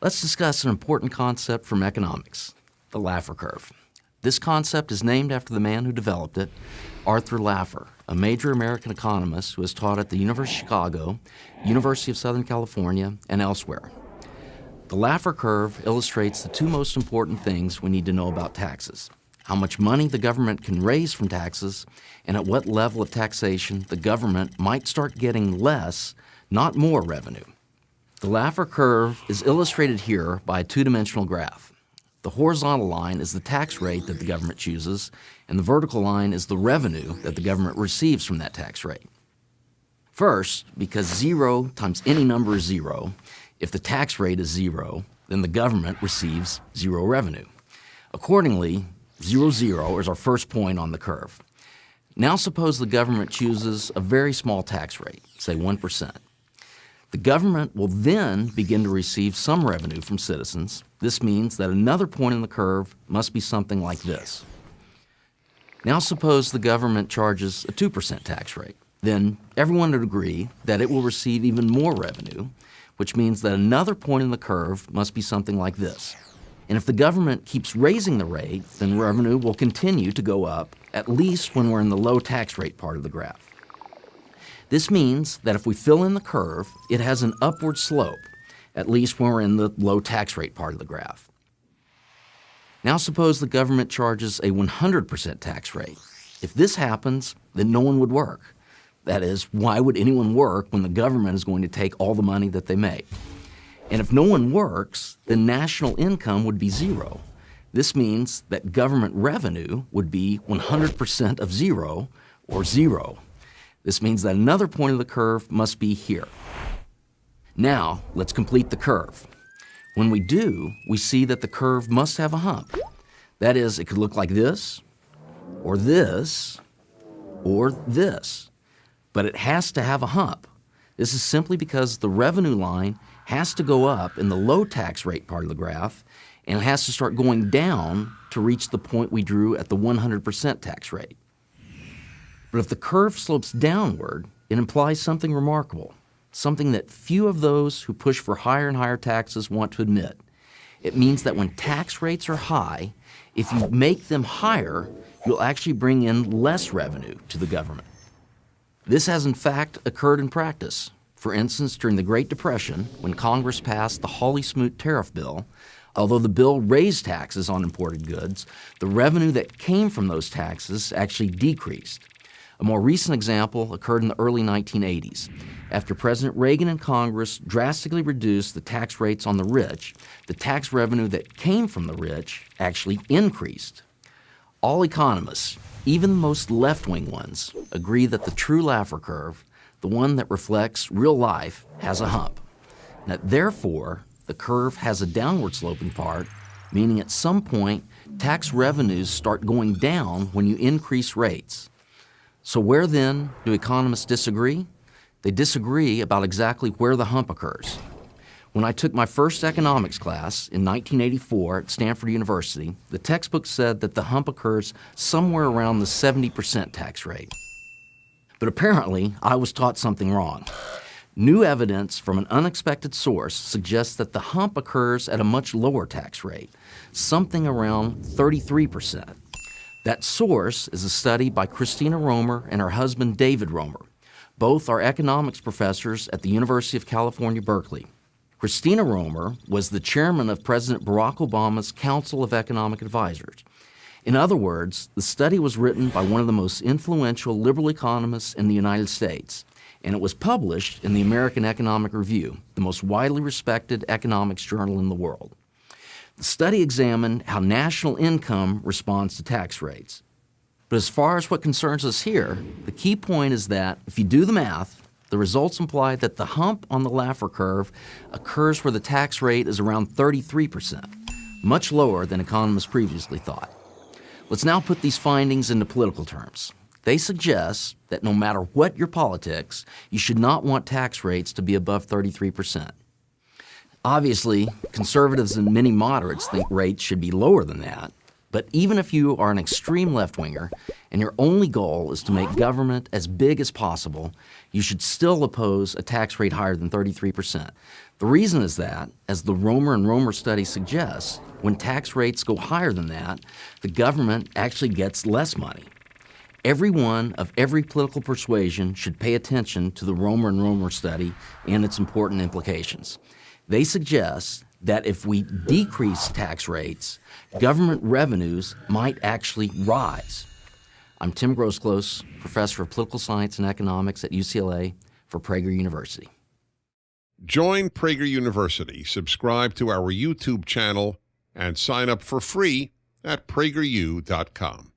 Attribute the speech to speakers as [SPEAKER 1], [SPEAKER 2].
[SPEAKER 1] Let's discuss an important concept from economics, the Laffer curve. This concept is named after the man who developed it, Arthur Laffer, a major American economist who has taught at the University of Chicago, University of Southern California, and elsewhere. The Laffer curve illustrates the two most important things we need to know about taxes: how much money the government can raise from taxes, and at what level of taxation the government might start getting less, not more revenue. The Laffer curve is illustrated here by a two-dimensional graph. The horizontal line is the tax rate that the government chooses, and the vertical line is the revenue that the government receives from that tax rate. First, because 0 times any number is 0, if the tax rate is 0, then the government receives 0 revenue. Accordingly, 0, 0 is our first point on the curve. Now suppose the government chooses a very small tax rate, say 1%. The government will then begin to receive some revenue from citizens. This means that another point in the curve must be something like this. Now suppose the government charges a 2% tax rate. Then everyone would agree that it will receive even more revenue, which means that another point in the curve must be something like this. And if the government keeps raising the rate, then revenue will continue to go up, at least when we're in the low tax rate part of the graph. This means that if we fill in the curve, it has an upward slope, at least when we're in the low tax rate part of the graph. Now suppose the government charges a 100% tax rate. If this happens, then no one would work. That is, why would anyone work when the government is going to take all the money that they make? And if no one works, then national income would be 0. This means that government revenue would be 100% of 0, or 0. This means that another point of the curve must be here. Now, let's complete the curve. When we do, we see that the curve must have a hump. That is, it could look like this, or this, or this. But it has to have a hump. This is simply because the revenue line has to go up in the low tax rate part of the graph, and it has to start going down to reach the point we drew at the 100% tax rate. But if the curve slopes downward, it implies something remarkable, something that few of those who push for higher and higher taxes want to admit. It means that when tax rates are high, if you make them higher, you'll actually bring in less revenue to the government. This has in fact occurred in practice. For instance, during the Great Depression, when Congress passed the Hawley-Smoot tariff bill, although the bill raised taxes on imported goods, the revenue that came from those taxes actually decreased. A more recent example occurred in the early 1980s. After President Reagan and Congress drastically reduced the tax rates on the rich, the tax revenue that came from the rich actually increased. All economists, even the most left-wing ones, agree that the true Laffer curve, the one that reflects real life, has a hump. And that therefore, the curve has a downward sloping part, meaning at some point, tax revenues start going down when you increase rates. So where then do economists disagree? They disagree about exactly where the hump occurs. When I took my first economics class in 1984 at Stanford University, the textbook said that the hump occurs somewhere around the 70% tax rate. But apparently, I was taught something wrong. New evidence from an unexpected source suggests that the hump occurs at a much lower tax rate, something around 33%. That source is a study by Christina Romer and her husband David Romer. Both are economics professors at the University of California, Berkeley. Christina Romer was the chairman of President Barack Obama's Council of Economic Advisors. In other words, the study was written by one of the most influential liberal economists in the United States, and it was published in the American Economic Review, the most widely respected economics journal in the world. The study examined how national income responds to tax rates. But as far as what concerns us here, the key point is that if you do the math, the results imply that the hump on the Laffer curve occurs where the tax rate is around 33%, much lower than economists previously thought. Let's now put these findings into political terms. They suggest that no matter what your politics, you should not want tax rates to be above 33%. Obviously, conservatives and many moderates think rates should be lower than that, But even if you are an extreme left-winger and your only goal is to make government as big as possible, you should still oppose a tax rate higher than 33%. The reason is that, as the Romer and Romer study suggests, when tax rates go higher than that, the government actually gets less money. Everyone of every political persuasion should pay attention to the Romer and Romer study and its important implications. They suggest that if we decrease tax rates, government revenues might actually rise. I'm Tim Groseclose, professor of political science and economics at UCLA for Prager University.
[SPEAKER 2] Join Prager University, subscribe to our YouTube channel, and sign up for free at prageru.com.